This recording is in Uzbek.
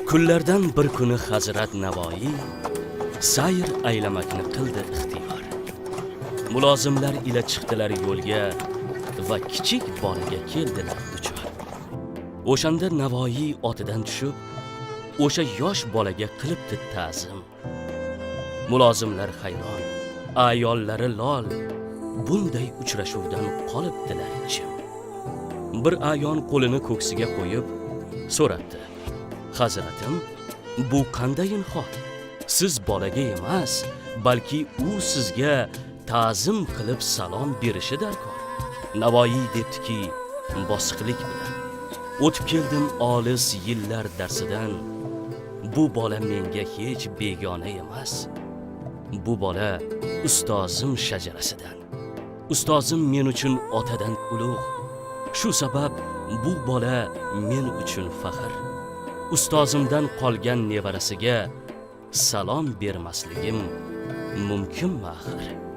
Kunlardan bir kuni Hazrat Navoiy sayr aylamakni qildi ixtiyor. Mulozimlar ila chiqdilar yo'lga va kichik bolaga keldilar duchor. O'shanda Navoiy otidan tushib, o'sha yosh bolaga qilibdi ta'zim. Mulozimlar hayron, ayollari lol, bunday uchrashuvdan qolibdilar jim. Bir ayon qo'lini ko'ksiga qo'yib so'rabdi: "Hazratim, bu qandayin hol? Siz bolaga emas, balki u sizga ta'zim qilib salom berishi darkor." Navoiy debdiki, bosiqlik bilan: "O'tib keldim olis yillar darsidan. Bu bola menga hech begona emas. Bu bola ustozim shajarasidan. Ustozim men uchun otadan ulug'. Shu sabab bu bola men uchun faxr. Ustozimdan qolgan nevarasiga salom bermasligim mumkinmi axir?"